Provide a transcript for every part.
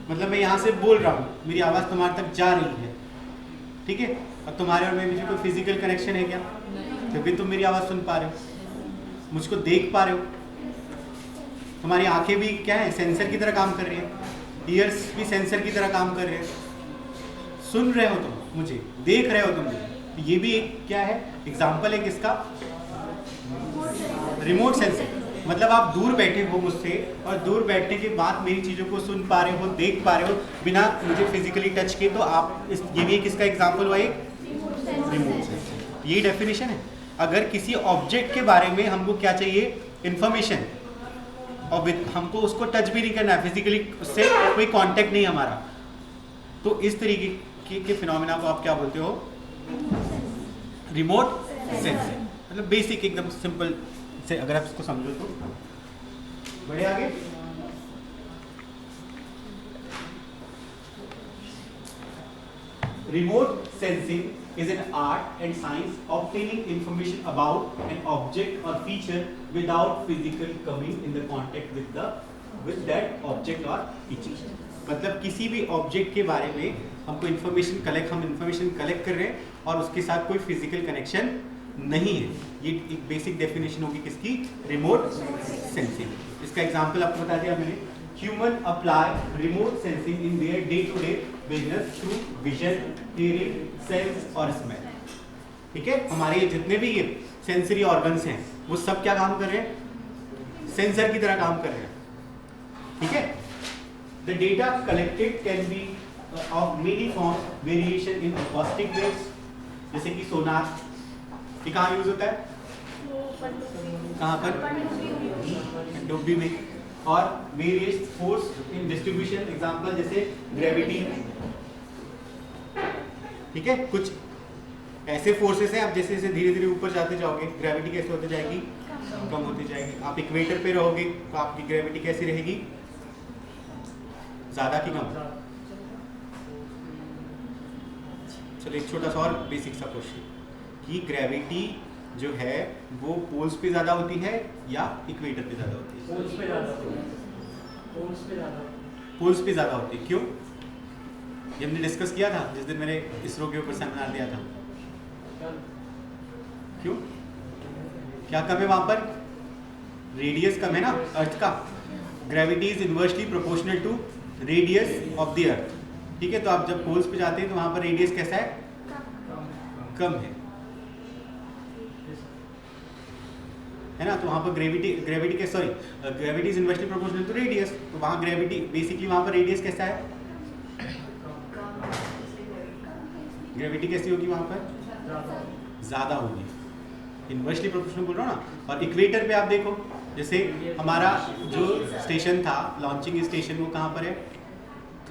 मतलब मैं यहाँ से बोल रहा हूँ, मेरी आवाज़ तुम्हारे तक जा रही है, ठीक है, और तुम्हारे और मेरे बीच कोई फिजिकल कनेक्शन है क्या? तो भी तुम मेरी आवाज़ सुन पा रहे हो, मुझको देख पा रहे हो, तुम्हारी आंखें भी क्या है, सेंसर की तरह काम कर रही है, ईयर्स भी सेंसर की तरह काम कर रहे हैं, सुन रहे हो तुम मुझे, देख रहे हो तुम मुझे। तो ये भी एक क्या है, एग्जाम्पल है किसका? Remote sensing. मतलब आप दूर बैठे हो मुझसे और दूर बैठने के बाद मेरी चीज़ों को सुन पा रहे हो, देख पा रहे हो बिना मुझे फिजिकली टच किए। तो आप ये भी किसका एग्जाम्पल हुआ? एक रिमोट सेंसिंग। यही डेफिनेशन है। अगर किसी ऑब्जेक्ट के बारे में हमको क्या चाहिए, इंफॉर्मेशन, और हमको उसको टच भी नहीं करना है, फिजिकली उससे कोई कांटेक्ट नहीं हमारा, तो इस तरीके के फिनोमेना को आप क्या बोलते हो? Remote sensing. मतलब बेसिक एकदम सिंपल से अगर आप इसको समझो तो। बढ़े आगे। Remote sensing is an art and science obtaining information about an object or feature without physically coming in the contact with that object or feature. मतलब किसी भी ऑब्जेक्ट के बारे में हमको इंफॉर्मेशन कलेक्ट कर रहे हैं और उसके साथ कोई फिजिकल कनेक्शन नहीं है। ये एक बेसिक डेफिनेशन होगी किसकी? Remote sensing. इसका एग्जांपल आपको बता दिया मैंने। Human apply remote sensing in their day to day business through vision, hearing, sense और स्मेल। ठीक है, हमारे ये जितने भी ये सेंसरी ऑर्गन्स हैं वो सब क्या काम कर रहे हैं? सेंसर की तरह काम कर रहे हैं। ठीक है, the data collected can be of many form, variation in acoustic waves, जैसे कि सोनार, ये कहाँ यूज होता है? कहाँ पर? डुब्बी में। और various force in distribution, example जैसे ग्रेविटी। ठीक है, कुछ ऐसे फोर्सेस हैं, आप जैसे जैसे धीरे धीरे ऊपर जाते जाओगे ग्रेविटी कैसे होती जाएगी? कम होती जाएगी। आप इक्वेटर पे रहोगे तो आपकी ग्रेविटी कैसी रहेगी? ज्यादा की कम? चलो एक छोटा सा और बेसिक सा क्वेश्चन, कि ग्रेविटी जो है वो पोल्स पे ज्यादा होती है या इक्वेटर पे ज्यादा होती है? पोल्स पे ज्यादा होती है। पोल्स पे ज्यादा होती है। क्यों? ये हमने डिस्कस किया था जिस दिन मैंने इसरो के ऊपर सेमिनार दिया था। क्यों? क्या कम है वहां पर? रेडियस कम है ना अर्थ का। Gravity is inversely proportional to radius of the earth. ठीक है, तो आप जब पोल्स पे जाते हैं तो वहां पर रेडियस कैसा है? कम है ना। तो वहां पर gravity is inversely proportional to radius, तो वहां ग्रेविटी बेसिकली वहां पर रेडियस कैसा है? ग्रेविटी कैसी होगी वहां पर? ज्यादा होगी। इनवर्सली प्रोपोर्शनल बोल रहा हूँ ना। और इक्वेटर पे आप देखो, जैसे हमारा जो स्टेशन था, लॉन्चिंग स्टेशन, वो कहाँ पर है?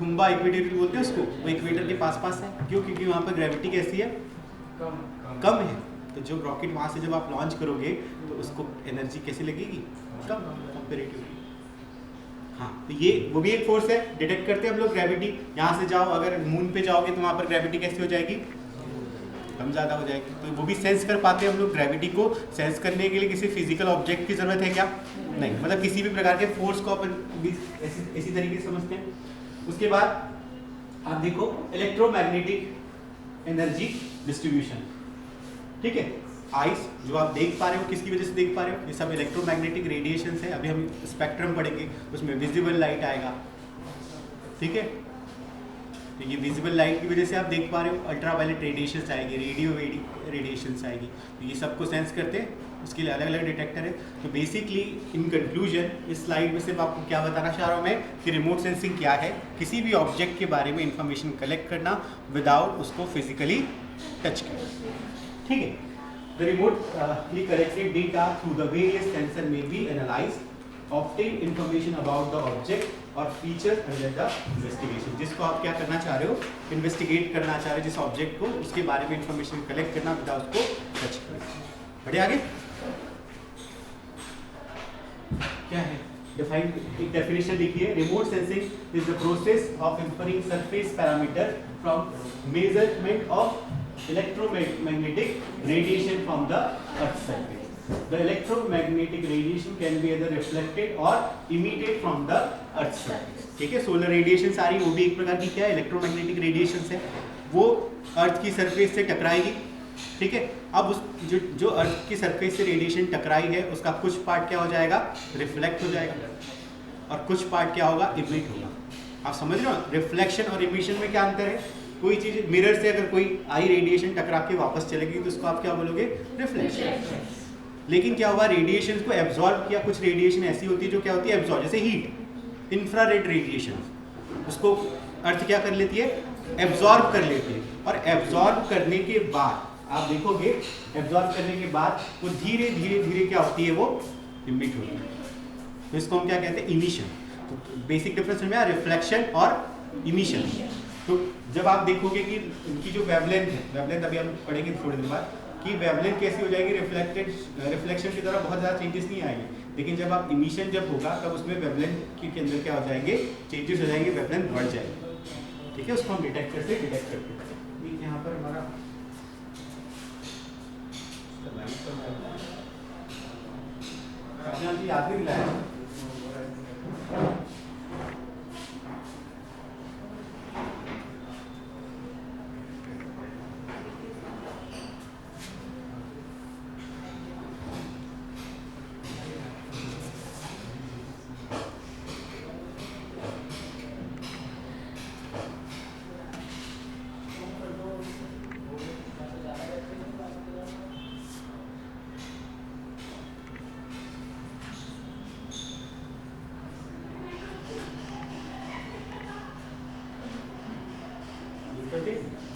थुम्बा इक्वेटर बोलते हैं उसको, वो इक्वेटर के पास है। क्यों? क्योंकि वहाँ पर ग्रेविटी कैसी है? कम है। तो जो रॉकेट वहाँ से जब आप लॉन्च करोगे तो उसको एनर्जी कैसी लगेगी? कम कंपेरेटिवली। हाँ, तो ये वो भी एक फोर्स है, डिटेक्ट करते हैं हम लोग ग्रेविटी। यहाँ से जाओ, अगर मून पे जाओगे तो वहाँ पर ग्रेविटी कैसी हो जाएगी? कम ज़्यादा हो जाएगी। तो वो भी सेंस कर पाते हैं हम लोग। ग्रेविटी को सेंस करने के लिए किसी फिजिकल ऑब्जेक्ट की ज़रूरत है क्या? नहीं। मतलब किसी भी प्रकार के फोर्स को अपन भी इसी तरीके से समझते हैं। उसके बाद आप देखो इलेक्ट्रोमैग्नेटिक एनर्जी डिस्ट्रीब्यूशन। ठीक है, आइस जो आप देख पा रहे हो, किसकी वजह से देख पा रहे हो? ये सब इलेक्ट्रोमैग्नेटिक रेडिएशन है। अभी हम स्पेक्ट्रम पढ़ेंगे, उसमें विजिबल लाइट आएगा। ठीक है, तो ये विजिबल लाइट की वजह से आप देख पा रहे हो। अल्ट्रावायलेट रेडिएशन आएगी, रेडियो रेडिएशन आएगी, तो ये सबको सेंस करते हैं। उसके लिए अलग अलग डिटेक्टर है। तो बेसिकली इन कंक्लूजन इस स्लाइड में सिर्फ आपको क्या बताना चाह रहा हूँ मैं, कि रिमोट सेंसिंग क्या है? किसी भी ऑब्जेक्ट के बारे में इंफॉर्मेशन कलेक्ट करना विदाउट उसको फिजिकली टच करना। ठीक है, the remotely collected data through the various sensor may be analyzed, obtain information about the object or feature under the investigation। जिसको आप क्या करना चाह रहे हो? इन्वेस्टिगेट करना चाह रहे हो जिस ऑब्जेक्ट को, उसके बारे में इंफॉर्मेशन कलेक्ट करना विदाउट उसको टच करना। बढ़िया आगे क्या है? डिफाइन एक डेफिनेशन लिखिए। Remote sensing is the process of inferring surface parameter from measurement of electromagnetic radiation from the earth surface. The electromagnetic radiation can be either reflected or emitted from the earth's surface. ठीक है, solar radiation सारी वो भी एक प्रकार की क्या है, इलेक्ट्रोमैग्नेटिक रेडिएशन है, वो अर्थ की सरफेस से टकराएगी। ठीक है, अब उस जो अर्थ की सरफेस से रेडिएशन टकराई है उसका कुछ पार्ट क्या हो जाएगा, रिफ्लेक्ट हो जाएगा, और कुछ पार्ट क्या होगा, इमिट होगा। आप समझ रहे हो, रिफ्लेक्शन और इमिशन में क्या अंतर है? कोई चीज मिरर से अगर कोई आई रेडिएशन टकरा के वापस चलेगी तो उसको आप क्या बोलोगे, रिफ्लेक्शन। लेकिन क्या हुआ, रेडिएशन को एब्जॉर्ब किया। कुछ रेडिएशन ऐसी होती है जो क्या होती है, एब्जॉर्ब, जैसे हीट, इंफ्रारेड रेडिएशन, उसको अर्थ क्या कर लेती है, एब्जॉर्ब कर लेती है। और एब्जॉर्ब करने के बाद आप देखोगे, एब्जॉर्ब करने के बाद वो धीरे धीरे धीरे क्या होती है, वो इमिट होती है। तो इसको हम क्या कहते हैं, इमिशन। तो बेसिक डिफरेंस में रिफ्लेक्शन और इमिशन। तो जब आप देखोगे कि उनकी जो वेवलेंथ है, वेवलेंथ अभी हम पढ़ेंगे थोड़ी देर बाद कि वेवलेंथ कैसी हो जाएगी, रिफ्लेक्शन की तरह बहुत ज़्यादा चेंजेस नहीं आएंगे। लेकिन जब आप इमिशन जब होगा तब उसमें वेवलेंथ के अंदर क्या हो जाएंगे, चेंजेस हो जाएंगे, वेवलेंथ बढ़ जाएगी। ठीक है, उसको हम डिटेक्टर से डिटेक्ट करते हैं। यहाँ पर हमारा याद नहीं दिलाया।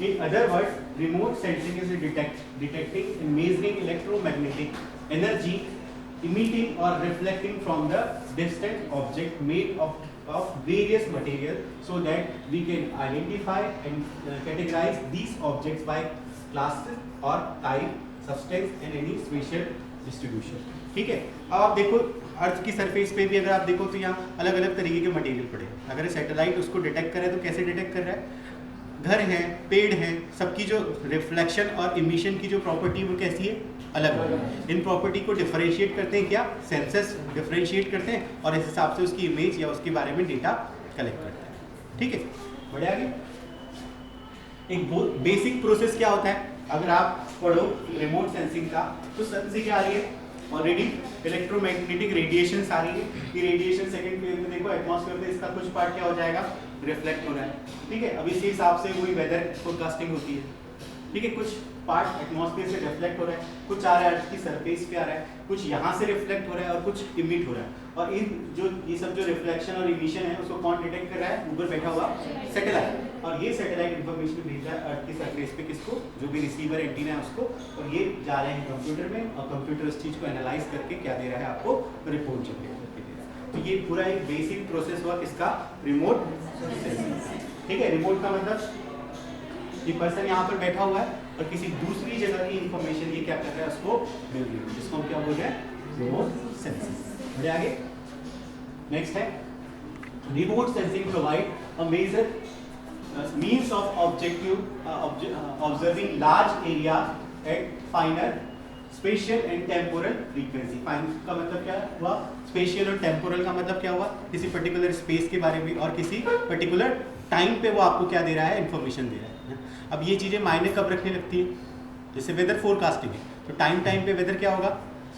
In other words, remote sensing is detecting and measuring electromagnetic energy emitting or reflecting from the distant object made of various materials, so that we can identify and categorize these objects by classes or type, substance and any spatial distribution. ठीक है, अब आप देखो अर्थ की surface पे भी अगर आप देखो तो यहाँ अलग अलग तरीके के मटेरियल पड़े। अगर सैटेलाइट उसको डिटेक्ट करे तो कैसे डिटेक्ट कर रहा है, घर हैं, पेड़ हैं, सबकी जो रिफ्लेक्शन और इमिशन की जो प्रॉपर्टी वो कैसी है, अलग अलग। इन प्रॉपर्टी को डिफरेंशिएट करते हैं क्या, सेंसस डिफरेंशिएट करते हैं और इस हिसाब से उसकी इमेज या उसके बारे में डेटा कलेक्ट करते हैं। ठीक है, बढ़े आगे। एक बेसिक प्रोसेस क्या होता है, अगर आप पढ़ो रिमोट सेंसिंग का तो सन से क्या आ रही है, ऑलरेडी इलेक्ट्रोमैग्नेटिक रेडिएशन आ रही है। ये रेडिएशन सेकंड फेज में देखो एटमॉस्फेयर में इसका कुछ पार्ट क्या हो जाएगा, रिफ्लेक्ट हो रहा है। ठीक है, अब इसी हिसाब से कोई वेदर फोरकास्टिंग होती है। ठीक है, कुछ पार्ट एटमॉस्फेयर से रिफ्लेक्ट हो रहा है, कुछ आ रहा है अर्थ की सरफेस पे आ रहा है, कुछ यहाँ से रिफ्लेक्ट हो रहा है और कुछ इमिट हो रहा है। और इन जो ये सब जो रिफ्लेक्शन और इमिशन है उसको कौन डिटेक्ट कर रहा है, ऊपर बैठा हुआ सैटेलाइट। और ये सैटेलाइट इंफॉर्मेशन भेज रहा है अर्थ की सरफेस पे किसको, जो भी रिसीवर एंटीना है उसको, और ये जा रहे हैं कंप्यूटर में और कंप्यूटर उस चीज को एनालाइज करके क्या दे रहा है आपको, रिपोर्ट जनरेट करके दे रहा है। तो ये पूरा एक बेसिक प्रोसेस हुआ किसका, रिमोट सेंसिंग। ठीक है, रिमोट का मतलब ये पर्सन यहाँ पर बैठा हुआ है और किसी दूसरी जगह की इंफॉर्मेशन ये क्या कर रहा है, उसको मिल रही है, जिसको हम क्या बोल रहे हैं, रिमोट सेंसिंग। बढ़े आगे। नेक्स्ट है remote sensing provide a major means of observing large area at finer spatial and temporal frequency। Fine का मतलब क्या हुआ, स्पेशियल और टेम्पोरल का मतलब क्या हुआ, किसी पर्टिकुलर स्पेस के बारे में और किसी पर्टिकुलर टाइम पे वो आपको क्या दे रहा है, इन्फॉर्मेशन दे रहा है। अब ये चीज़ें मायने कब रखने लगती है, जैसे वेदर फोरकास्टिंग है तो टाइम टाइम पे वेदर क्या होगा,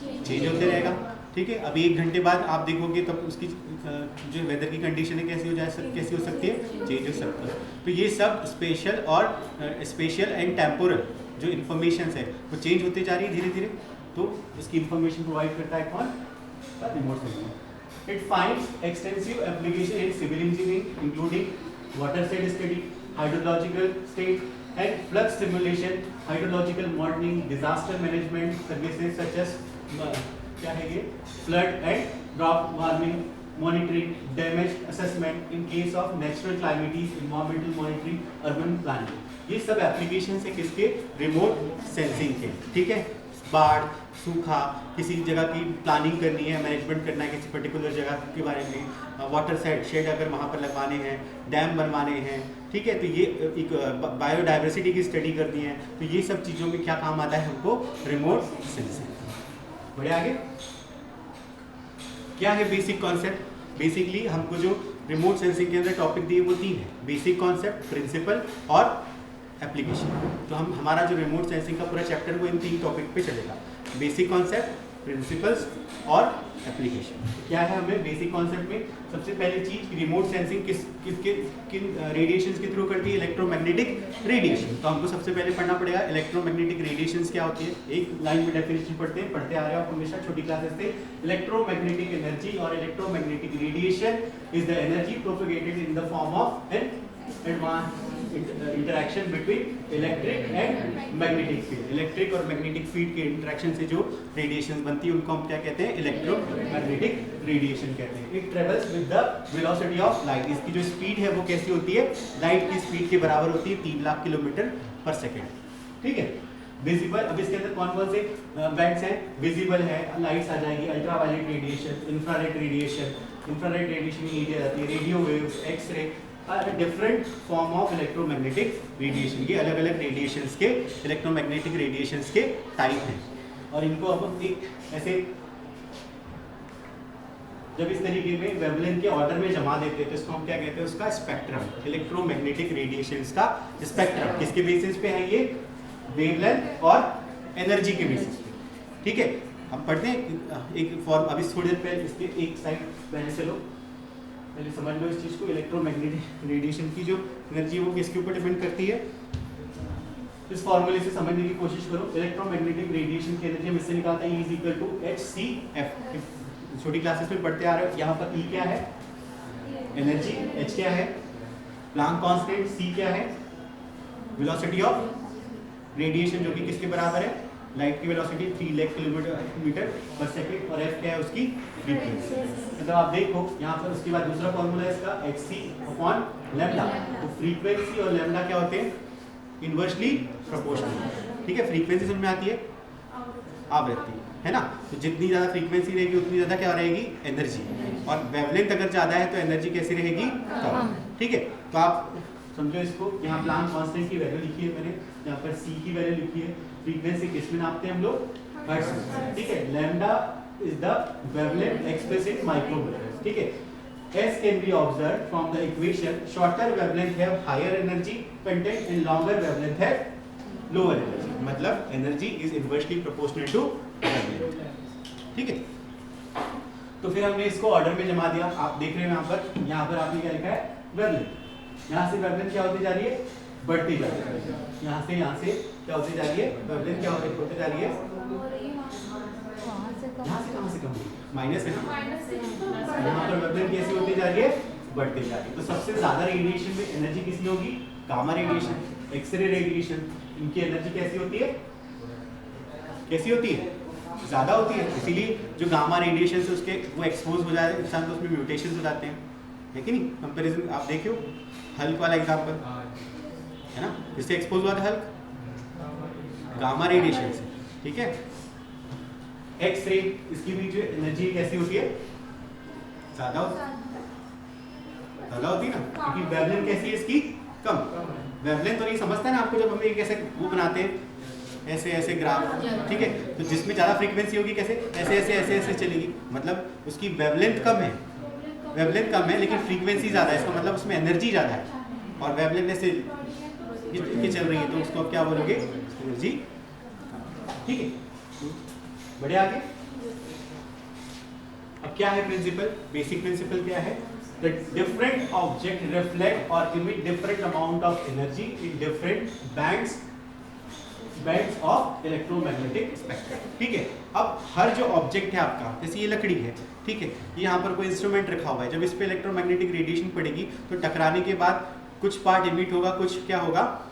चेंज होते रहेगा। ठीक है, अभी 1 घंटे बाद आप देखोगे तब उसकी जो वेदर की कंडीशन है कैसी हो सकती है, चेंज हो सकती है। तो ये सब स्पेशल एंड टेम्पोरल जो इन्फॉर्मेशन है वो चेंज होते जा रही है धीरे धीरे। तो इसकी इंफॉर्मेशन प्रोवाइड करता है कौन, remote sensing. It finds extensive application in civil engineering including water set study, hydrological state and flux simulation, hydrological modelling, disaster management services such as क्या है ये, flood and drop warming, monitoring, damage assessment in case of natural calamities, environmental monitoring, urban planning. ये सब application है किसके, remote sensing के। ठीक है, बाढ़, सूखा, किसी जगह की प्लानिंग करनी है, मैनेजमेंट करना है किसी पर्टिकुलर जगह के बारे में, वाटर शेड अगर वहाँ पर लगवाने हैं, डैम बनवाने हैं। ठीक है, तो ये एक बायोडाइवर्सिटी की स्टडी करनी है, तो ये सब चीज़ों में क्या काम आता है हमको, रिमोट सेंसिंग। बड़े आगे क्या है बेसिक कॉन्सेप्ट? बेसिकली हमको जो रिमोट सेंसिंग के अंदर टॉपिक दिए वो 3 है, बेसिक कॉन्सेप्ट, प्रिंसिपल और एप्लीकेशन। तो हमारा जो रिमोट सेंसिंग का पूरा चैप्टर वो इन 3 टॉपिक पे चलेगा, बेसिक कॉन्सेप्ट, प्रिंसिपल्स और एप्लीकेशन। क्या है हमें बेसिक कॉन्सेप्ट में सबसे पहली चीज, रिमोट सेंसिंग किन रेडिएशंस के थ्रू करती है? Electromagnetic radiation. तो हमको सबसे पहले पढ़ना पड़ेगा इलेक्ट्रोमैग्नेटिक रेडिएशंस क्या होती है। एक लाइन में डेफिनेशन पढ़ते आ रहे हो आप हमेशा छोटी क्लासेस से। इलेक्ट्रोमैग्नेटिक एनर्जी और electromagnetic radiation is the energy propagated in the form of N interaction between electric and magnetic field. Electric और मैग्नेटिक फील्ड के इंटरेक्शन से जो रेडिएशन बनती है उनको हम क्या कहते हैं? इलेक्ट्रोमैग्नेटिक रेडिएशन कहते हैं। It travels with the velocity of light. इसकी जो स्पीड है वो कैसी होती है? लाइट की स्पीड के बराबर होती है, 3 लाख किलोमीटर पर सेकेंड। ठीक है। विजिबल, अब इसके अंदर कौन कौन से बैंड्स हैं? विजिबल है, लाइट्स आ जाएगी, ultraviolet radiation, infrared radiation. Infrared radiation में ये आती है radio waves, x-ray, different form of electromagnetic radiation. ये अलग अलग रेडिएशंस के, इलेक्ट्रोमैग्नेटिक रेडिएशंस के टाइप हैं। और इनको अब एक ऐसे जब इस तरीके में वेवलेंथ के ऑर्डर में जमा देते हैं तो इसको हम क्या कहते हैं? उसका स्पेक्ट्रम, इलेक्ट्रोमैग्नेटिक रेडिएशंस का स्पेक्ट्रम। किसके बेसिस पे है ये? वेवलेंथ और एनर्जी के बेसिस पे। ठीक है। हम पढ़ते हैं एक फॉर्म, अभी थोड़ी देर पहले इसके एक साइड पहले चलो, पहले समझ लो इस चीज को। इलेक्ट्रोमैग्नेटिक रेडिएशन की जो एनर्जी है वो किसके ऊपर डिपेंड करती है? इस फॉर्मूले से समझने की कोशिश करो। इलेक्ट्रोमैग्नेटिक रेडिएशन की एनर्जी हम इससे निकालते हैं, E इक्वल टू hcf। छोटी क्लासेस में पढ़ते आ रहे हो। यहाँ पर E क्या है? एनर्जी, H क्या है? प्लैंक कांस्टेंट, C क्या है? वेलोसिटी ऑफ रेडिएशन जो कि किसके बराबर है? लाइट की वेलोसिटी 3 लाख किलोमीटर पर सेकंड। और F क्या है उसकी? फ्रीक्वेंसी। मतलब आप देखो यहाँ पर उसके बाद दूसरा फॉर्मूला है इसका hc/लैम्डा। तो फ्रीक्वेंसी और लैम्डा क्या होते हैं? Inversely proportional. ठीक है। फ्रीक्वेंसी समझ में आती है? आवृत्ति, है ना। तो जितनी ज़्यादा फ्रीक्वेंसी रहेगी उतनी ज़्यादा क्या रहेगी? एनर्जी। और वेवलेंथ अगर ज़्यादा है तो एनर्जी कैसी रहेगी? कम। ठीक है। तो आप समझो इसको। यहाँ प्लैंक कांस्टेंट की वैल्यू लिखी है मैंने, यहाँ पर C की वैल्यू लिखी है। फ्रीक्वेंसी किस में नापते हैं हम लोग? हर्ट्ज में। ठीक है। Lambda is the wavelength expressed in micrometer. ठीक है। S can be observed from the equation. Shorter wavelength have higher energy content and longer wavelength have lower energy. मतलब energy is inversely proportional to wavelength. ठीक है। तो फिर हमने इसको order में जमा दिया। आप देख रहे हो यहाँ पर आपने क्या लिखा है? वेवलेंथ। यहाँ से वेवलेंथ क्या होती जा रही है? बढ़ती जा रही है। यहाँ से क्या होती जा रही है? वेवलेंथ क्या होती जा रही है? यहाँ से कहाँ से कम हुई? माइनस है ना। यहाँ पर वेवलेंथ कैसी होती जा रही है? बढ़ती जा रही है। तो सबसे ज्यादा रेडिएशन में एनर्जी किसकी होगी? Gamma radiation, x-ray radiation. इनकी एनर्जी कैसी होती है? कैसी होती है? ज्यादा होती है। इसीलिए जो गामा रेडिएशन से उसके वो एक्सपोज हो जाए इंसान तो उसमें म्यूटेशन हो जाते हैं, है कि नहीं? कंपैरिजन आप देखियो, हल्क वाला एग्जांपल है ना, इससे एक्सपोज हुआ था हल्क गामा रेडिएशन से। ठीक है। एक्सरे, इसकी भी जो एनर्जी कैसी होती है? ज्यादा होती है ना, क्योंकि वेवलेंथ कैसी है इसकी? कम। वेवलेंथ तो नहीं समझता है ना आपको, जब हम एक ऐसे वो बनाते हैं ऐसे ऐसे ग्राफ। ठीक है। तो जिसमें ज्यादा फ्रीक्वेंसी होगी कैसे? ऐसे ऐसे ऐसे ऐसे चलेगी, मतलब उसकी वेवलेंथ कम है। वेवलेंथ कम है लेकिन फ्रीक्वेंसी ज्यादा है, इसका मतलब उसमें एनर्जी ज्यादा है। और वेवलेंथ ऐसे चल रही है तो उसको आप क्या बोलोगे? एनर्जी। ठीक है। बढ़े आगे। अब क्या है प्रिंसिपल? बेसिक प्रिंसिपल क्या है? The different object reflect or emit different amount of energy in different bands of electromagnetic spectrum. ठीक है। अब हर जो ऑब्जेक्ट है आपका, जैसे ये लकड़ी है, ठीक है, ये यहाँ पर कोई इंस्ट्रूमेंट रखा हुआ है, जब इस पे इलेक्ट्रोमैग्नेटिक रेडिएशन पड़ेगी तो टकराने के बाद कुछ पार्ट इमिट होगा, कुछ क्या होगा?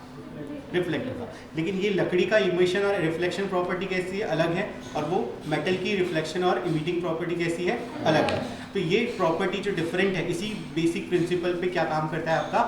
रिफ्लेक्ट होगा। लेकिन ये लकड़ी का इमिशन और रिफ्लेक्शन प्रॉपर्टी कैसी है? अलग है। और वो मेटल की रिफ्लेक्शन और इमिटिंग प्रॉपर्टी कैसी है? अलग है। तो ये प्रॉपर्टी जो डिफरेंट है, इसी बेसिक प्रिंसिपल पे क्या काम करता है आपका?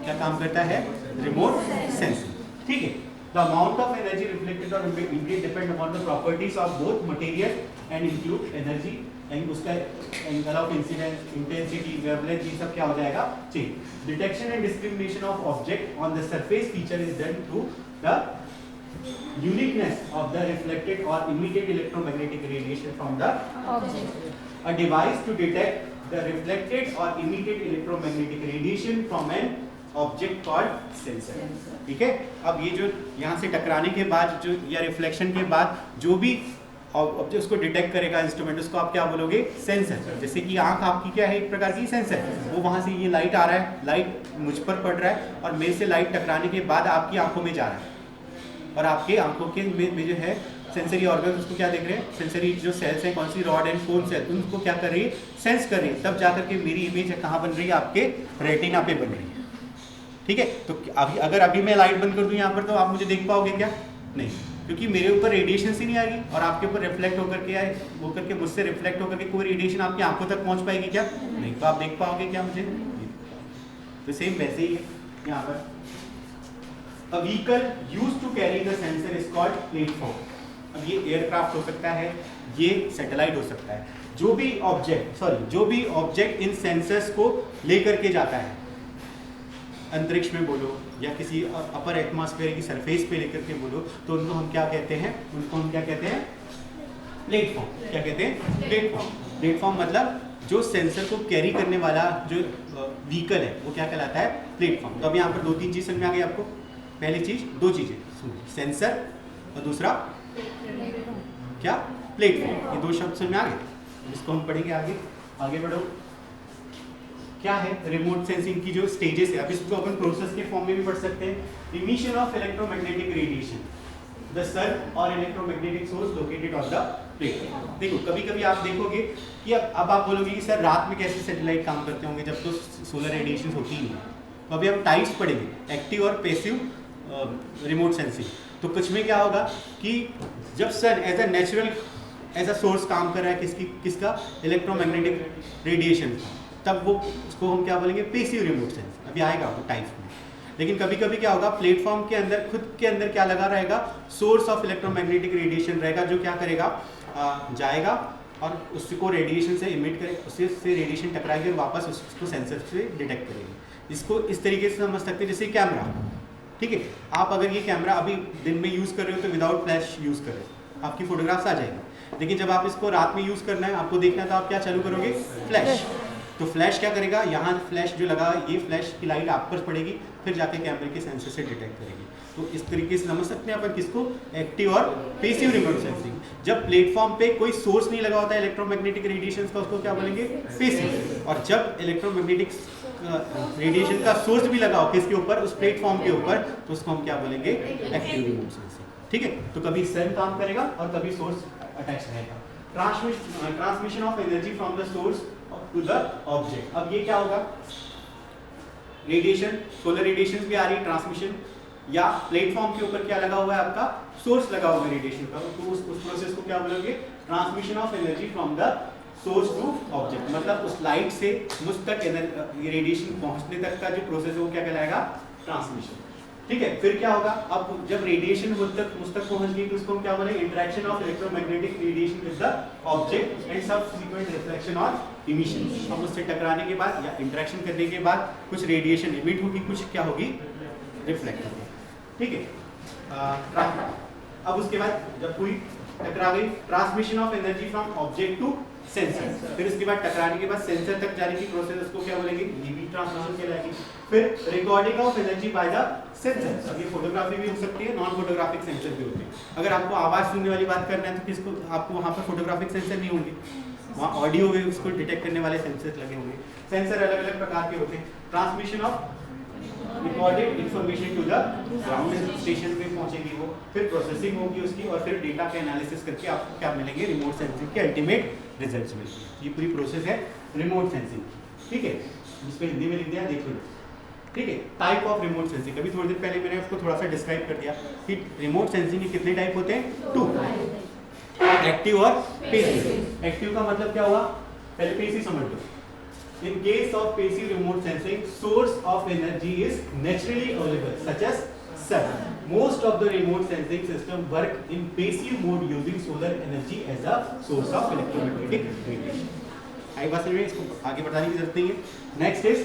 क्या काम करता है? Remote sensing. ठीक है। The amount of energy reflected और emitted depend upon the properties of both material and include energy and उसका angle of incidence, intensity, wavelength, ये सब क्या हो जाएगा? Change. Detection and discrimination of object on the surface feature is done through the uniqueness of the reflected or emitted electromagnetic radiation from the Object. a device to detect the reflected or emitted electromagnetic radiation from an object called sensor. ठीक है, अब ये जो यहाँ से टकराने के बाद जो या रिफ्लेक्शन के बाद जो भी ऑब्जेक्ट उसको डिटेक्ट करेगा इंस्ट्रूमेंट, उसको आप क्या बोलोगे? सेंसर। जैसे कि आंख आपकी क्या है? एक प्रकार की सेंसर। वो वहाँ से ये लाइट आ रहा है, लाइट मुझ पर पड़ रहा है और मेरे से लाइट टकराने के बाद आपकी आंखों में जा रहा है और आपके आंखों के में जो है सेंसरी ऑर्गन उसको क्या देख रहे हैं? सेंसरी जो सेल्स हैं, कौन सी रॉड एंड कोन सेल, उनको क्या कर रही है? सेंस कर रही है। तब जाकर के मेरी इमेज कहाँ बन रही है? आपके रेटिना पे बन रही है। ठीक है, तो अभी मैं लाइट बंद कर दूं यहाँ पर तो आप मुझे देख पाओगे क्या? नहीं, क्योंकि मेरे ऊपर रेडिएशन ही नहीं आएगी और आपके ऊपर रिफ्लेक्ट होकर के मुझसे रिफ्लेक्ट होकर के कोई रेडिएशन आपकी आंखों तक पहुंच पाएगी क्या? नहीं। तो आप देख पाओगे क्या मुझे? तो सेम वैसे ही है यहाँ पर। A vehicle used to carry the sensor is called platform. अब ये एयरक्राफ्ट हो सकता है, ये सैटेलाइट हो सकता है, जो भी ऑब्जेक्ट इन सेंसर्स को लेकर के जाता है अंतरिक्ष में बोलो या किसी अपर एटमॉस्फेयर की सरफेस पे लेकर के बोलो, तो उनको हम क्या कहते हैं? प्लेटफॉर्म। क्या कहते हैं? प्लेटफॉर्म मतलब जो सेंसर को कैरी करने वाला जो व्हीकल है वो क्या कहलाता है? प्लेटफॉर्म। तो अब यहाँ पर 2-3 चीज समझ में आ गई आपको। पहली चीज, 2 चीजें, सेंसर और दूसरा क्या? प्लेटफॉर्म। ये 2 शब्द समझ में आ गए। इसको हम पढ़ेंगे आगे बढ़ो। क्या है? रिमोट सेंसिंग की जो स्टेजेस है, अब इसको अपन प्रोसेस के फॉर्म में भी पढ़ सकते हैं। Emission of electromagnetic radiation, the sun और electromagnetic source located on the platform. देखो कभी आप देखोगे कि अब आप बोलोगे कि सर रात में कैसे सैटेलाइट काम करते होंगे जब तो सोलर रेडिएशन होती ही नहीं। तो अभी हम टाइप्स पढ़ेंगे, एक्टिव और पैसिव रिमोट सेंसिंग। तो कुछ में क्या होगा कि जब सन एज अ सोर्स काम कर रहा है किसका? इलेक्ट्रोमैग्नेटिक रेडिएशन, तब वो उसको हम क्या बोलेंगे? Passive remote sensing. अभी आएगा वो टाइप्स में। लेकिन कभी क्या होगा, प्लेटफॉर्म के अंदर खुद के अंदर क्या लगा रहेगा? सोर्स ऑफ इलेक्ट्रोमैग्नेटिक रेडिएशन रहेगा, जो क्या करेगा? जाएगा और उसको रेडिएशन से इमिट करेगा, उससे रेडिएशन टकराएगी और वापस उसको सेंसर से डिटेक्ट करेगी। इसको इस तरीके से समझ सकते हैं जैसे कैमरा। ठीक है, आप अगर ये कैमरा अभी दिन में यूज़ कर रहे हो तो विदाउट फ्लैश यूज़ कर रहे हो, आपकी फोटोग्राफ्स आ जाएगी। लेकिन जब आप इसको रात में यूज़ करना है, आपको देखना है, तो आप क्या चालू करोगे? फ्लैश। तो फ्लैश क्या करेगा? यहाँ फ्लैश जो लगा, ये फ्लैश की लाइट आप पर पड़ेगी, फिर जाके कैमरे के सेंसर से डिटेक्ट करेगी। तो इस तरीके से समझ सकते हैं अपन किसको? एक्टिव और पैसिव रिमोट सेंसिंग। जब प्लेटफॉर्म पे कोई सोर्स नहीं लगा होता है इलेक्ट्रोमैग्नेटिक रेडिएशन का, उसको क्या बोलेंगे? पैसिव। और जब इलेक्ट्रोमैग्नेटिक रेडिएशन का सोर्स भी लगा हो किसके ऊपर? उस प्लेटफॉर्म के ऊपर, तो उसको हम क्या बोलेंगे? Active remote sensing. ठीक है, तो कभी सन काम करेगा और कभी सोर्स अटैच रहेगा। Transmission of energy from the source to the object. अब ये क्या होगा? रेडिएशन, सोलर रेडिएशन भी आ रही है, ट्रांसमिशन, या प्लेटफॉर्म के ऊपर क्या लगा हुआ है? आपका सोर्स लगा हुआ है रेडिएशन का, तो उस प्रोसेस को क्या बोलोगे? Transmission of energy from the source to object. मतलब उस लाइट से मुझ तक ये रेडिएशन पहुंचने तक का जो प्रोसेस है वो क्या कहलाएगा? ट्रांसमिशन। ठीक है, फिर क्या होगा? अब जब रेडिएशन मुझ तक पहुंच गई तो उसको हम क्या बोलेंगे? Interaction of electromagnetic radiation with the object and subsequent reflection और इमिशन। अब उससे टकराने के बाद या इंटरेक्शन करने के बाद कुछ रेडिएशन इमिट होगी, कुछ क्या होगी? रिफ्लेक्ट होगी। ठीक है, अब उसके बाद जब कोई टकरा गई, transmission of energy from object to sensor. फिर उसके बाद टकराने के बाद सेंसर तक जाने की प्रोसेस, उसको क्या बोलेंगे? हीट ट्रांसमिशन कहलाएगी। फिर recording of energy by the sensor. अब ये फोटोग्राफी भी हो सकती है, नॉन फोटोग्राफिक सेंसर भी होते हैं। अगर आपको आवाज सुनने वाली बात करना है तो किसको? आपको वहाँ पर फोटोग्राफिक सेंसर नहीं होंगे, वहाँ ऑडियो वेव उसको डिटेक्ट करने वाले सेंसर लगे होंगे। सेंसर अलग अलग प्रकार के होते हैं। Transmission of recorded information to the ground station पे पहुंचेगी वो, फिर प्रोसेसिंग होगी उसकी, और फिर डेटा का एनालिसिस करके आपको क्या मिलेंगे? रिमोट सेंसिंग के अल्टीमेट रिजल्ट्स मिलेंगे। ये पूरी प्रोसेस है रिमोट सेंसिंग। ठीक है, इस पे हिंदी में लिख दिया, देख लो। ठीक है, टाइप ऑफ रिमोट सेंसिंग, कभी थोड़ी देर पहले मैंने उसको थोड़ा सा डिस्क्राइब कर दिया कि रिमोट सेंसिंग के कितने टाइप होते हैं? 2, एक्टिव और पैसिव। एक्टिव का मतलब क्या हुआ? पहले पैसिव समझ लो। In case of passive remote sensing, source of energy is naturally available, such as sun. Most of the remote sensing system work in passive mode using solar energy as a source of electromagnetic radiation. आई बात समझ में, इसको आगे बढ़ाने की जरूरत नहीं है। Next is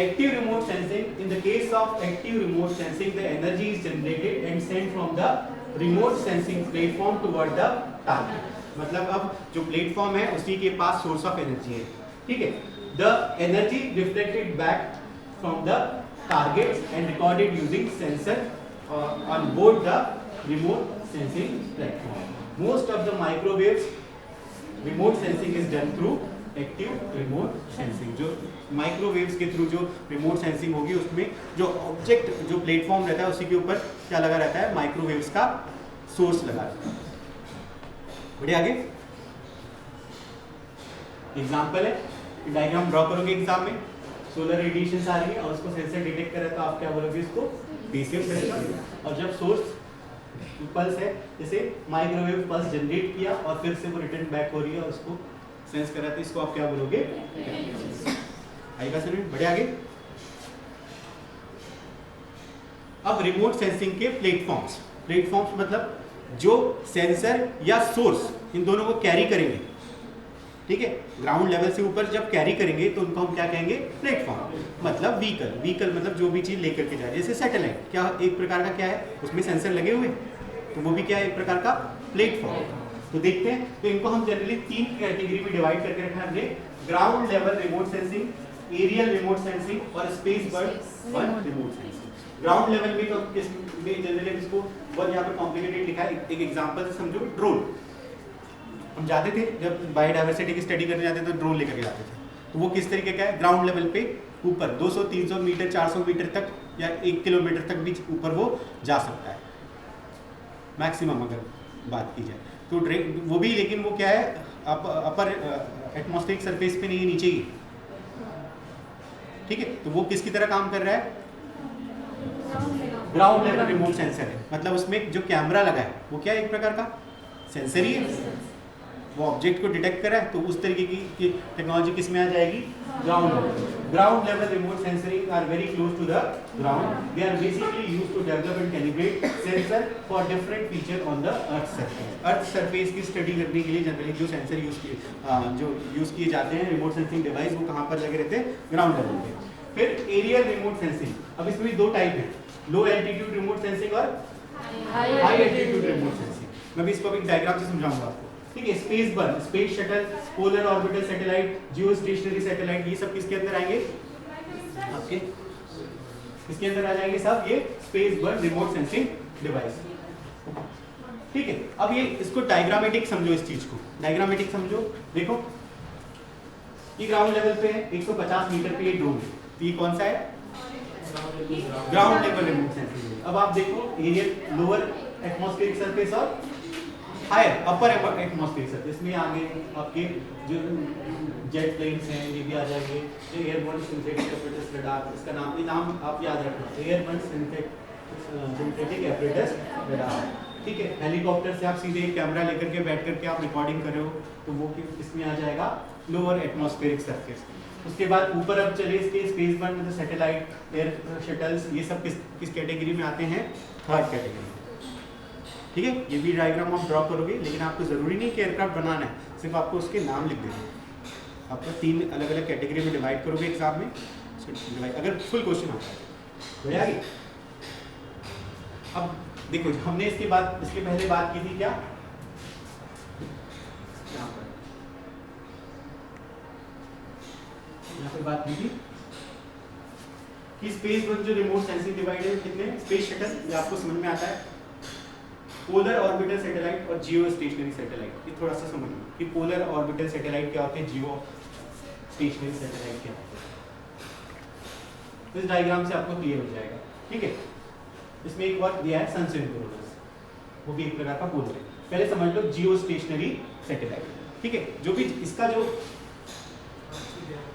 active remote sensing. In the case of active remote sensing, the energy is generated and sent from the remote sensing platform toward the target. मतलब अब जो प्लेटफॉर्म है उसी के पास सोर्स ऑफ एनर्जी है, ठीक है। The energy reflected back from the target and recorded using sensor on board the remote sensing platform. Most of the microwaves remote sensing is done through active remote sensing. जो microwaves के through जो remote sensing होगी उसमें जो object जो platform रहता है उसी के ऊपर क्या लगा रहता है, माइक्रोवेव्स का सोर्स लगा रहता है। बढ़िया, आगे एग्जांपल है, डायग्राम ड्रॉ करोगे एग्जाम में, सोलर रेडिएशन आ रही है और उसको सेंसर डिटेक्ट कर रहा है तो आप क्या बोलोगे, इसको बेसिक प्रेशर। और जब सोर्स पल्स है, जैसे माइक्रोवेव पल्स जनरेट किया और फिर से वो रिटर्न बैक हो रही है और उसको सेंस कर रहा है, तो इसको आप क्या बोलोगे, आएगा सर। बढ़िया, आगे अब रिमोट सेंसिंग के प्लेटफॉर्म्स। प्लेटफॉर्म्स मतलब जो सेंसर या सोर्स इन दोनों को कैरी करेंगे, ठीक है। ग्राउंड लेवल से ऊपर जब कैरी करेंगे तो उनको हम क्या कहेंगे, प्लेटफॉर्म। मतलब व्हीकल, व्हीकल मतलब जो भी चीज लेकर के जाए, जैसे सैटेलाइट क्या एक प्रकार का क्या है, उसमें सेंसर लगे हुए, तो वो भी क्या है, एक प्रकार का प्लेटफॉर्म। तो देखते हैं, तो इनको हम जनरली 3 कैटेगरी में डिवाइड करके रखा है हमने, ground level remote sensing, aerial remote sensing और space borne remote sensing. Ground level में तो किस में जनरली इसको बहुत यहाँ पे कॉम्प्लिकेटेड लिखा है, एक एग्जांपल से समझो, ड्रोन। हम जाते थे जब बायोडायवर्सिटी की स्टडी करने जाते थे तो ड्रोन लेकर के जाते थे, तो वो किस तरीके का है, ग्राउंड लेवल पे ऊपर 200-300 मीटर 400 मीटर तक या 1 किलोमीटर तक भी ऊपर वो जा सकता है मैक्सिमम अगर बात की जाए तो। वो भी लेकिन वो क्या है, अपर एटमॉस्फेरिक सरफेस पे नहीं है, नीचे ही, ठीक है। तो वो किसकी तरह काम कर रहा है, ग्राउंड लेवल रिमोट सेंसर है। मतलब उसमें जो कैमरा लगा है वो क्या है, एक प्रकार का सेंसर ही है, वो ऑब्जेक्ट को डिटेक्ट कर रहा है। तो उस तरीके की टेक्नोलॉजी किस में आ जाएगी, ground level. Ground level remote sensoring are very close to the ground, they are basically used to develop and calibrate sensor for different feature on the earth surface. Earth surface की study करने के लिए generally जो sensor use किए जाते हैं, remote sensing device, वो कहाँ पर लगे रहते हैं, ग्राउंड लेवल पे। फिर एरियल रिमोट सेंसिंग, अब इसमें भी 2 टाइप है, लो एल्टीट्यूड रिमोट सेंसिंग और हाई एल्टीट्यूड रिमोट सेंसिंग। मैं भी इसको एक डायग्राम से समझाऊंगा आपको, ठीक है। Space burn, space shuttle, polar orbital satellite, जियो स्टेशनरी सैटेलाइट, ये सब किसके अंदर आएंगे, आपके किसके अंदर आ जाएंगे सब, ये space burn remote sensing device, ठीक है। अब ये इसको डायग्रामेटिक समझो, इस चीज को डायग्रामेटिक समझो। देखो ये ग्राउंड लेवल पे है, 150 मीटर पे ये ड्रोन है, तो ये कौन सा है, ग्राउंड लेवल रिमोट सेंसिंग। अब आप देखो एरियल, लोअर एटमॉस्फेरिक सरफेस और हायर अपर एटमॉस्फेरिक सरफेस में आगे आपके जो जेट प्लेन्स हैं ये भी आ जाएंगे, एयरबोर्न सिंथेटिक एपरेटस रडार, इसका नाम, ये नाम आप याद रखना, एयरबोर्न सिंथेटिक एपरेटस रडार, ठीक है। हेलीकॉप्टर से आप सीधे एक कैमरा लेकर के बैठ करके आप रिकॉर्डिंग कर रहे हो, तो वो किसमें आ जाएगा, लोअर एटमॉस्फेरिक सरफेस। उसके बाद ऊपर अब चलिए इसके स्पेस बर्न में, सैटेलाइट, एयर शटल्स, ये सब किस कैटेगरी में आते हैं, थर्ड कैटेगरी, ठीक है। ये भी डायग्राम आप ड्रॉ करोगे, लेकिन आपको जरूरी नहीं कि एयरक्राफ्ट बनाना है, सिर्फ आपको उसके नाम लिख देना है। आपको 3 अलग अलग कैटेगरी में डिवाइड करोगे एग्जाम में, अगर फुल क्वेश्चन आता है बढ़िया। अब देखो हमने इसके पहले बात की थी क्या, यहाँ पे बात की थी कि स्पेस बर्न जो रिमोट सेंसिंग डिवाइस है कितने, स्पेस शटल, ये आपको समझ में आता है, पोलर ऑर्बिटल सैटेलाइट और जियो स्टेशनरी सैटेलाइट। ये थोड़ा सा समझ लो कि पोलर ऑर्बिटल सैटेलाइट क्या होते हैं, जियो स्टेशनरी सैटेलाइट क्या होते हैं। इस डायग्राम से आपको क्लियर हो जाएगा, ठीक है। इसमें एक और दिया है सन सिंक्रोनस, वो भी एक प्रकार का पोलर है। पहले समझ लो जियो स्टेशनरी सैटेलाइट, ठीक है। जो भी इसका जो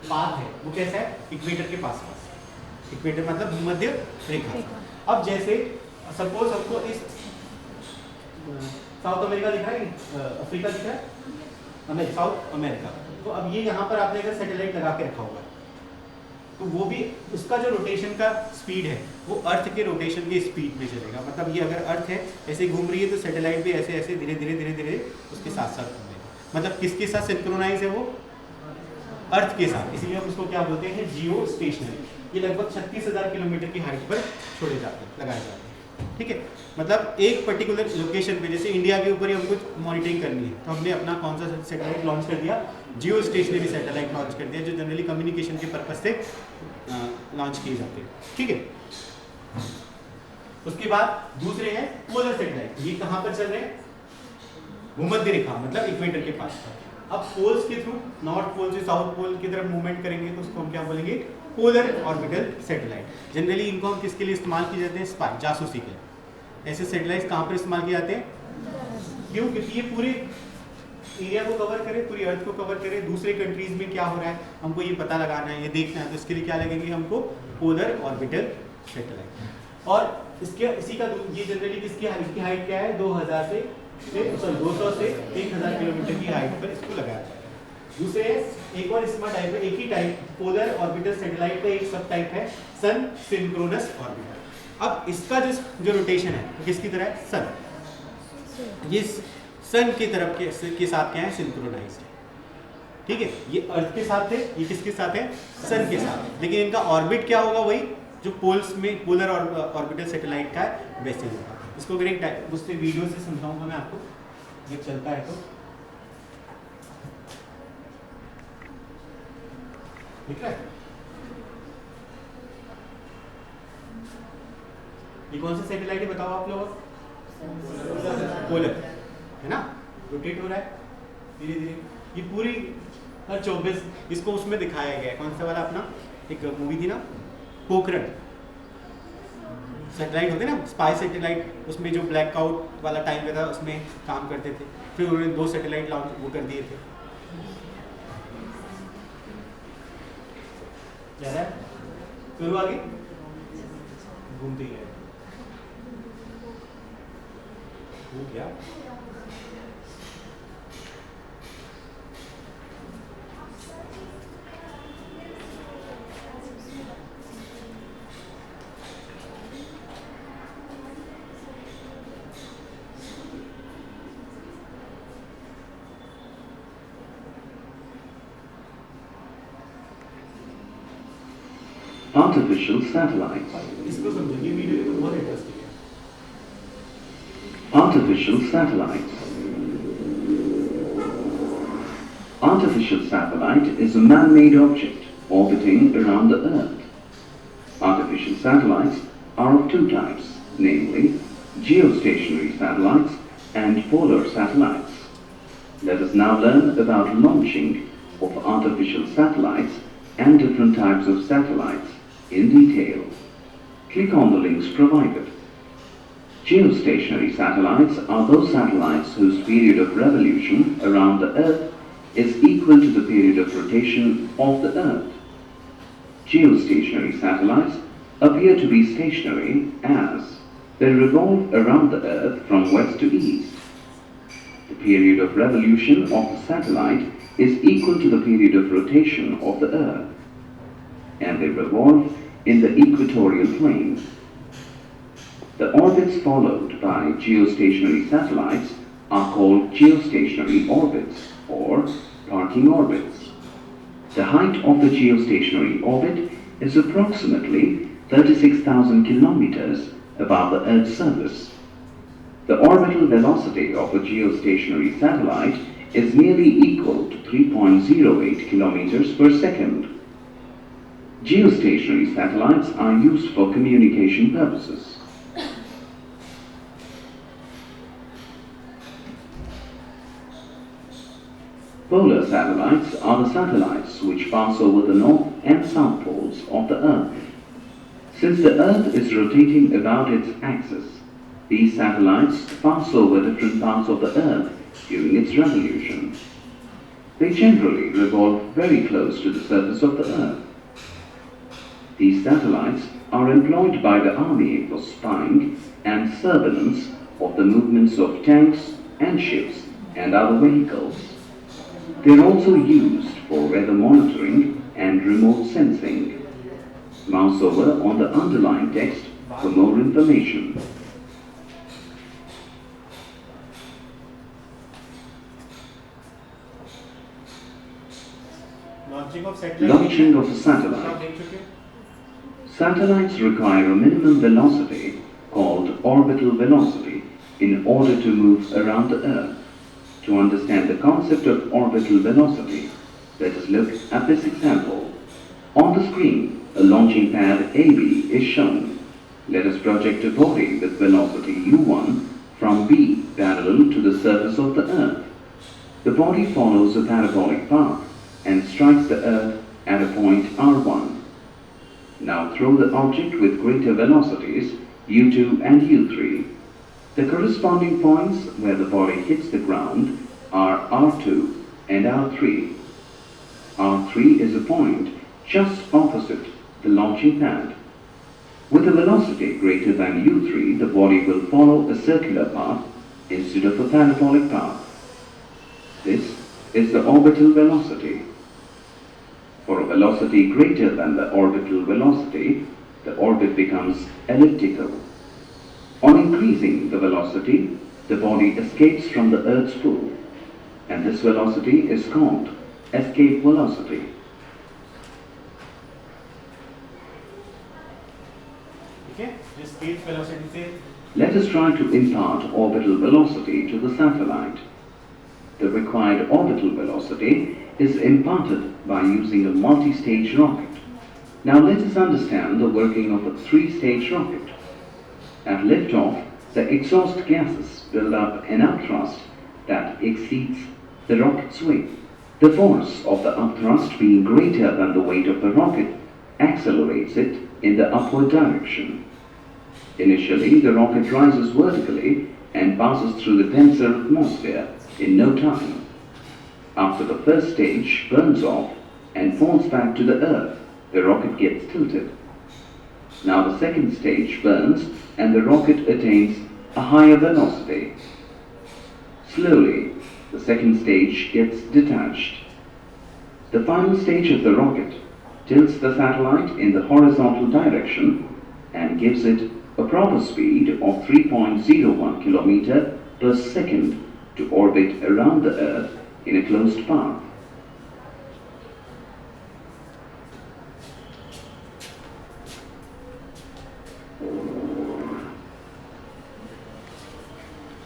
पाथ है वो कैसा है, इक्वेटर के पास, इक्वेटर मतलब भूमध्य रेखा। अब जैसे सपोज हमको इस साउथ अमेरिका दिख रहा है, अफ्रीका दिख रहा है, साउथ अमेरिका, तो अब ये यहाँ पर आपने अगर सैटेलाइट लगा के रखा होगा, तो वो भी उसका जो रोटेशन का स्पीड है वो अर्थ के रोटेशन की स्पीड में चलेगा। मतलब ये अगर अर्थ है ऐसे घूम रही है तो सैटेलाइट भी ऐसे ऐसे धीरे धीरे उसके साथ साथ घूमेगा। मतलब किसके साथ सिंक्रोनाइज है, वो अर्थ के साथ, इसीलिए हम उसको क्या बोलते हैं, जियो स्टेशनरी। ये लगभग 36,000 किलोमीटर की हाइट पर छोड़े जाते हैं, लगाए जाते हैं, ठीक है, मतलब एक पर्टिकुलर लोकेशन पे, जैसे इंडिया के ऊपर ही हमको मॉनिटरिंग करनी है तो हमने अपना कौन सा सैटेलाइट लॉन्च कर दिया, जियो स्टेशनरी सैटेलाइट लॉन्च कर दिया, जो जनरली कम्युनिकेशन के पर्पज से लॉन्च किए जाते हैं। ठीक है, उसके बाद दूसरे हैं पोलर सैटेलाइट। ये कहाँ पर चल रहे हैं, भूमध्य रेखा मतलब इक्वेटर के पास। अब पोल्स के थ्रू नॉर्थ पोल से साउथ पोल की तरफ मूवमेंट करेंगे तो उसको हम क्या बोलेंगे, पोलर ऑर्बिटल सैटेलाइट। जनरली इनको हम किसके लिए इस्तेमाल किए जाते हैं, स्पाई, जासूसी के लिए। ऐसे सैटेलाइट कहाँ पर इस्तेमाल किए जाते हैं, क्यों, क्योंकि ये पूरे एरिया को कवर करे, पूरी अर्थ को कवर करे, दूसरे कंट्रीज में क्या हो रहा है हमको ये पता लगाना है, ये देखना है, तो इसके लिए क्या लगेंगे हमको, पोलर ऑर्बिटल सैटेलाइट। और इसके इसी का ये जनरली किसकी हाइट क्या है, 200 से 200 से 1000 किलोमीटर की हाइट पर इसको लगाया जाता है। दूसरे एक और इसमें टाइप है, एक ही टाइप पोलर ऑर्बिटल सैटेलाइट का एक सब टाइप है सन सिंक्रोनस ऑर्बिटर। अब इसका जो रोटेशन है तो किसकी तरह है, सन, ये सन की तरफ के साथ क्या है, सिंक्रोनाइज्ड है। ठीक है, ये अर्थ के साथ है, ये किसके साथ है, सन के साथ, लेकिन इनका ऑर्बिट क्या होगा, वही जो पोल्स में पोलर ऑर्बिटल सैटेलाइट का है वैसे होगा। इसको अगर एक उससे वीडियो से समझाऊंगा मैं आपको, ये चलता है तो ठीक है। ये कौन सा सैटेलाइट है बताओ आप लोग, पोलर है ना, रोटेट हो रहा है धीरे धीरे, ये पूरी हर 24, इसको उसमें दिखाया गया है, कौन सा वाला अपना एक मूवी थी ना, पोखरण सैटेलाइट होते ना, स्पाई सैटेलाइट, उसमें जो ब्लैकआउट वाला टाइम रहता था उसमें काम करते थे, फिर उन्होंने 2 सैटेलाइट लॉन्च वो कर दिए थे, याद है, फिर वो आगे घूमते गए, वो क्या Artificial satellites. इसको समझो, ये वीडियो तो बहुत इंटरेस्टिंग है। Artificial satellites. Artificial satellite is a man-made object orbiting around the Earth. Artificial satellites are of two types, namely geostationary satellites and polar satellites. Let us now learn about launching of artificial satellites and different types of satellites in detail. Click on the links provided. Geostationary satellites are those satellites whose period of revolution around the Earth is equal to the period of rotation of the Earth. Geostationary satellites appear to be stationary as they revolve around the Earth from west to east. The period of revolution of the satellite is equal to the period of rotation of the Earth, and they revolve in the equatorial plane. The orbits followed by geostationary satellites are called geostationary orbits or parking orbits. The height of the geostationary orbit is approximately 36,000 kilometers above the Earth's surface. The orbital velocity of a geostationary satellite is nearly equal to 3.08 kilometers per second. Geostationary satellites are used for communication purposes. Polar satellites are the satellites which pass over the north and south poles of the Earth. Since the Earth is rotating about its axis, these satellites pass over different parts of the Earth during its revolution. They generally revolve very close to the surface of the Earth. These satellites are employed by the Army for spying and surveillance of the movements of tanks and ships and other vehicles. They are also used for weather monitoring and remote sensing. Mouse over on the underlined text for more information. Launching of a satellite. Satellites require a minimum velocity called orbital velocity in order to move around the Earth. To understand the concept of orbital velocity, let us look at this example. On the screen, a launching pad AB is shown. Let us project a body with velocity u1 from B parallel to the surface of the Earth. The body follows a parabolic path and strikes the Earth at a point r1. Now throw the object with greater velocities u2 and u3. The corresponding points where the body hits the ground are r2 and r3. r3 is a point just opposite the launching pad. With a velocity greater than u3, the body will follow a circular path instead of a parabolic path. This is the orbital velocity. For a velocity greater than the orbital velocity, the orbit becomes elliptical. On increasing the velocity, the body escapes from the Earth's pull, and this velocity is called escape velocity. Okay, escape velocity से Let us try to impart orbital velocity to the satellite. The required orbital velocity is imparted by using a multi-stage rocket. Now let us understand the working of a three-stage rocket. At liftoff, the exhaust gases build up an upthrust that exceeds the rocket's weight. The force of the upthrust being greater than the weight of the rocket accelerates it in the upward direction. Initially, the rocket rises vertically and passes through the denser atmosphere in no time. After the first stage burns off and falls back to the Earth, the rocket gets tilted. Now the second stage burns and the rocket attains a higher velocity. Slowly, the second stage gets detached. The final stage of the rocket tilts the satellite in the horizontal direction and gives it a proper speed of 3.01 km per second to orbit around the Earth in a closed path.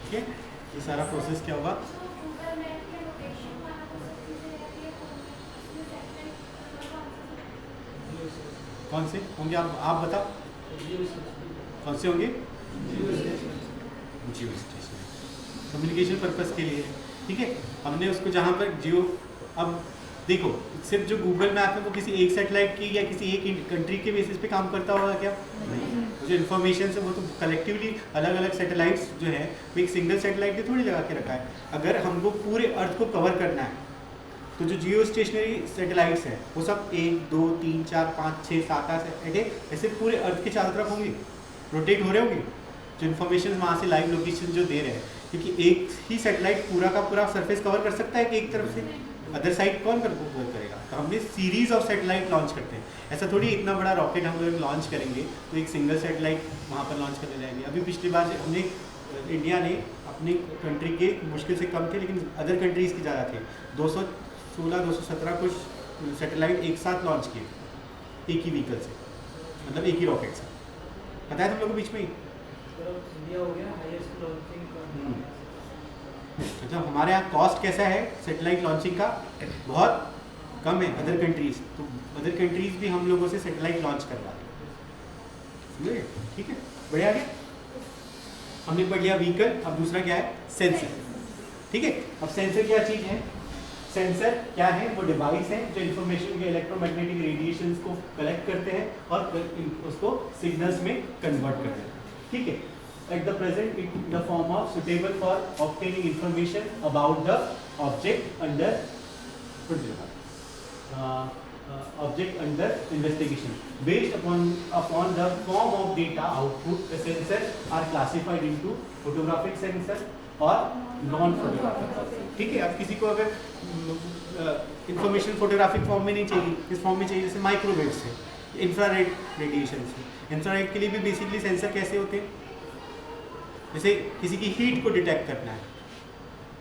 ठीक है, ये सारा process क्या होगा? कौन से होंगे आप बताओ, कौन से होंगे? जियो स्टेशन कम्युनिकेशन पर्पस के लिए, ठीक है। हमने उसको जहाँ पर जियो, अब देखो सिर्फ जो गूगल मैप है वो किसी एक सेटेलाइट की या किसी एक कंट्री के बेसिस पे काम करता होगा क्या? नहीं। जो इन्फॉर्मेशन है वो तो कलेक्टिवली अलग अलग सेटेलाइट्स जो है वो एक सिंगल सेटेलाइट पे थोड़ी लगा के रखा है। अगर हमको पूरे अर्थ को कवर करना है तो जो जियो स्टेशनरी सेटेलाइट्स हैं वो सब 1, 2, 3, 4, 5, 6, 7, 8 ऐसे पूरे अर्थ के चारों तरफ होंगे, रोटेट हो रहे होंगे, जो इन्फॉर्मेशन वहाँ से लाइव लोकेशन जो दे रहे हैं, क्योंकि एक ही सेटेलाइट पूरा का पूरा सरफेस कवर कर सकता है कि एक तरफ से अदर साइड कौन कवर करेगा। तो हमने सीरीज ऑफ सेटेलाइट लॉन्च करते हैं, ऐसा थोड़ी इतना बड़ा रॉकेट हम लोग लॉन्च करेंगे तो एक सिंगल सेटेलाइट वहाँ पर लॉन्च करने जाएंगे। अभी पिछली बार हमने इंडिया ने अपनी कंट्री के मुश्किल से कम थे लेकिन अदर कंट्रीज़ के ज़्यादा थे, 216-217 कुछ सेटेलाइट एक साथ लॉन्च किए एक ही व्हीकल से, मतलब एक ही रॉकेट से। पता है तुम लोगों को बीच में ही अच्छा हमारे यहाँ कॉस्ट कैसा है सेटेलाइट लॉन्चिंग का? बहुत कम है अदर कंट्रीज़, तो अदर कंट्रीज़ भी हम लोगों से सेटेलाइट लॉन्च करवा रहे हैं, ठीक है। बढ़िया आगे हमने पढ़ लिया व्हीकल, अब दूसरा क्या है? सेंसर, ठीक है। अब सेंसर क्या चीज़ है? सेंसर क्या है? वो डिवाइस है जो इन्फॉर्मेशन के इलेक्ट्रोमैग्नेटिक रेडिएशंस को कलेक्ट करते हैं और उसको सिग्नल्स में कन्वर्ट करते हैं, ठीक है। At the present in the form of suitable for obtaining information about the object under object under investigation. Based upon the form of data output, the sensors are classified into photographic sensor और non photographic, ठीक है। अब किसी को अगर information photographic form में नहीं चाहिए, किस फॉर्म में चाहिए? जैसे माइक्रोवेव से, इंफ्रारेड रेडिएशन से। इंफ्रारेड के लिए भी बेसिकली सेंसर कैसे होते हैं? जैसे किसी की हीट को डिटेक्ट करना है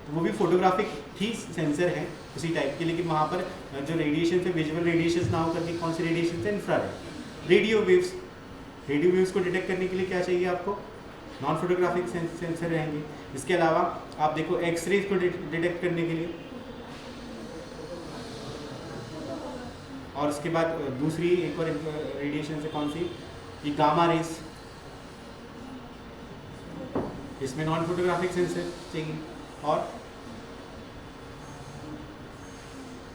तो वो भी फोटोग्राफिक ही सेंसर है उसी टाइप के, लेकिन वहाँ पर जो रेडिएशन से विजुअल रेडिएशन ना हो करके कौन से रेडिएशन से? इंफ्रारेड। रेडियो वेव्स को डिटेक्ट करने के लिए क्या चाहिए आपको? नॉन फोटोग्राफिक सेंसर रहेंगे। इसके अलावा आप देखो एक्सरेज को डिटेक्ट करने के लिए, और उसके बाद दूसरी एक और रेडिएशन से कौन सी, ये गामा रेस, इसमें नॉन फोटोग्राफिक सेंसर चाहिए। और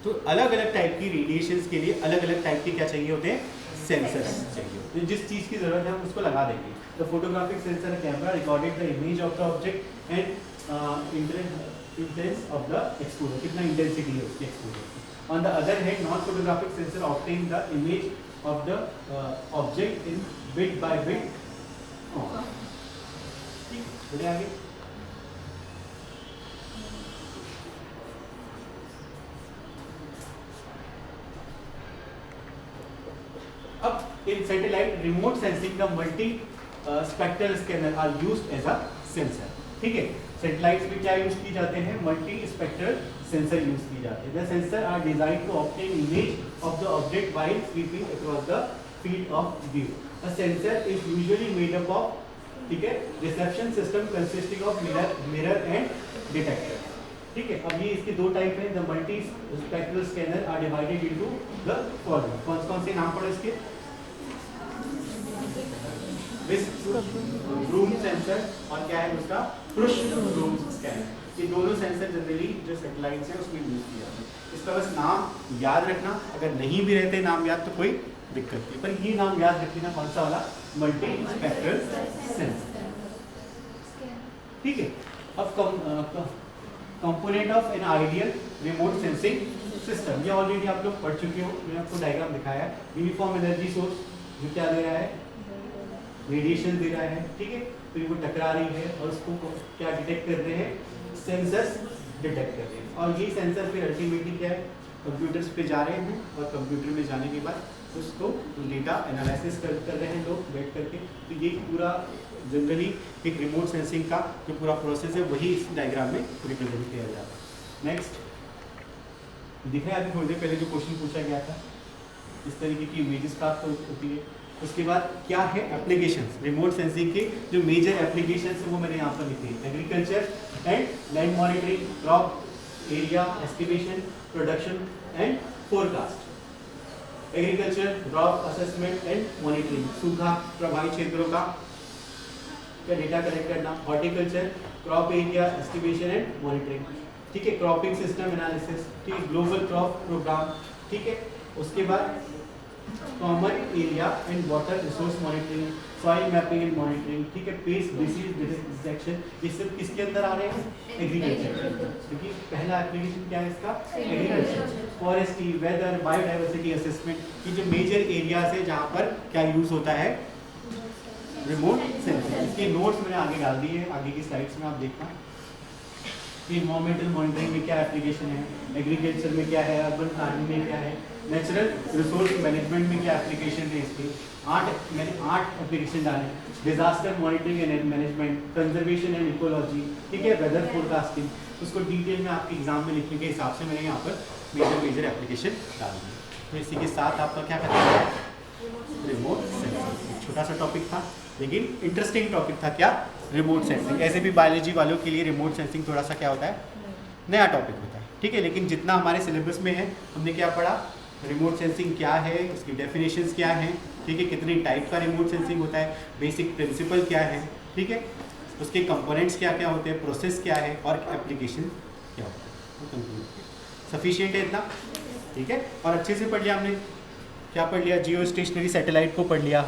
तो अलग अलग टाइप की रेडिएशंस के लिए अलग अलग टाइप के क्या चाहिए होते हैं, सेंसर्स चाहिए। तो जिस चीज़ की ज़रूरत है हम उसको लगा देंगे। The photographic sensor camera recorded the image of the object and intense of the exposure, कितना इंटेंसिटी है उसकी exposure. On the other hand non photographic sensor obtain the image of the object in bit by bit. ठीक, आगे अब in satellite remote sensing the multi spectral scanner are used as a sensor. ठीक है, satellites में क्या use किए जाते हैं, मल्टी स्पेक्ट्रल सेंसर यूज किए जाते हैं। The sensor are designed to obtain image of the object while sweeping across the field of view. A sensor is usually made up of, ठीक है, reception system consisting of mirror and detector. ठीक है, अब ये इसके दो type हैं। The multi spectral scanner are divided into the following. कौन कौन से नाम पढ़ो इसके, रूम सेंसर और क्या है उसका, पृष्ठ रूम स्कैनर। ये दोनों सेंसर जनरली जो सैटेलाइट्स हैं उसमें यूज किया जाता है। इसका बस नाम याद रखना, अगर नहीं भी रहते नाम याद तो कोई दिक्कत नहीं, पर ये नाम याद रखना, कौन सा वाला, मल्टी स्पेक्ट्रल सेंसर। ठीक है, अब component of an ideal remote sensing system, ये ऑलरेडी आप लोग पढ़ चुके हो, मैंने आपको डायग्राम दिखाया है। यूनिफॉर्म एनर्जी सोर्स जो क्या दे रहा है, रेडिएशन दे रहा है। ठीक है, तो ये वो टकरा रही है और उसको क्या डिटेक्ट कर रहे हैं, सेंसर्स डिटेक्ट कर रहे हैं। और ये सेंसर फिर अल्टीमेटली क्या है, कंप्यूटर्स पे जा रहे हैं और कंप्यूटर में जाने के बाद उसको डेटा एनालिसिस कर रहे हैं लोग बैठ करके। तो ये पूरा जनरली एक रिमोट सेंसिंग का जो पूरा प्रोसेस है वही इस डायग्राम में रिप्रेजेंट किया जाता है। नेक्स्ट दिख रहा है, अभी थोड़ी देर पहले जो क्वेश्चन पूछा गया था, इस तरीके की इमेजेस प्राप्त होती है। उसके बाद क्या है, एप्लीकेशंस, रिमोट सेंसिंग के जो मेजर एप्लीकेशंस है वो मैंने यहाँ पर लिखे हैं। Agriculture and land monitoring, crop area estimation, production and forecast. Agriculture, crop assessment and monitoring, सूखा प्रभावित क्षेत्रों का क्या डेटा कलेक्ट करना। Horticulture, crop area estimation and monitoring. ठीक है, क्रॉपिंग सिस्टम एनालिसिस, ठीक है, ग्लोबल क्रॉप प्रोग्राम। ठीक है, उसके बाद common area and water resource monitoring, soil mapping and monitoring. ठीक है, पेस्ट डिसीज डिटेक्शन, ये सब किसके अंदर आ रहे हैं, एग्रीकल्चर। क्योंकि पहला एप्लीकेशन क्या है इसका, agriculture. Forestry, weather, biodiversity assessment, ये जो मेजर एरियाज है जहाँ पर क्या यूज होता है, रिमोट सेंसिंग। इसके नोट्स मैंने आगे डाल दिए हैं, आगे की स्लाइड्स में आप देखना। इन्वायरमेंटल मॉनिटरिंग में क्या एप्लीकेशन है, एग्रीकल्चर में क्या है, अर्बन प्लानिंग में क्या है, नेचुरल रिसोर्स मैनेजमेंट में क्या एप्लीकेशन है इसकी। मैंने 8 एप्लीकेशन डाले। Disaster monitoring and management, conservation and ecology, ठीक है, वेदर फोरकास्टिंग, उसको डिटेल में आपके एग्जाम में लिखने के हिसाब से मैंने यहाँ पर मेजर एप्लीकेशन डाल दिए। तो इसी के साथ आपका क्या करना है, रिमोट सेंसिंग। छोटा सा टॉपिक था लेकिन इंटरेस्टिंग टॉपिक था, क्या, रिमोट सेंसिंग। ऐसे भी बायोलॉजी वालों के लिए रिमोट सेंसिंग थोड़ा सा क्या होता है, नया टॉपिक होता है। ठीक है, लेकिन जितना हमारे सिलेबस में है हमने क्या पढ़ा, रिमोट सेंसिंग क्या है, उसकी डेफिनेशंस क्या हैं, ठीक है, कितनी टाइप का रिमोट सेंसिंग होता है, बेसिक प्रिंसिपल क्या है, ठीक है, उसके कंपोनेंट्स क्या क्या होते हैं, प्रोसेस क्या है और एप्लीकेशन क्या होता है। तो कंक्लूड सफिशिएंट है इतना, ठीक है। और अच्छे से पढ़ लिया हमने, क्या पढ़ लिया, जियो स्टेशनरी सैटेलाइट को पढ़ लिया।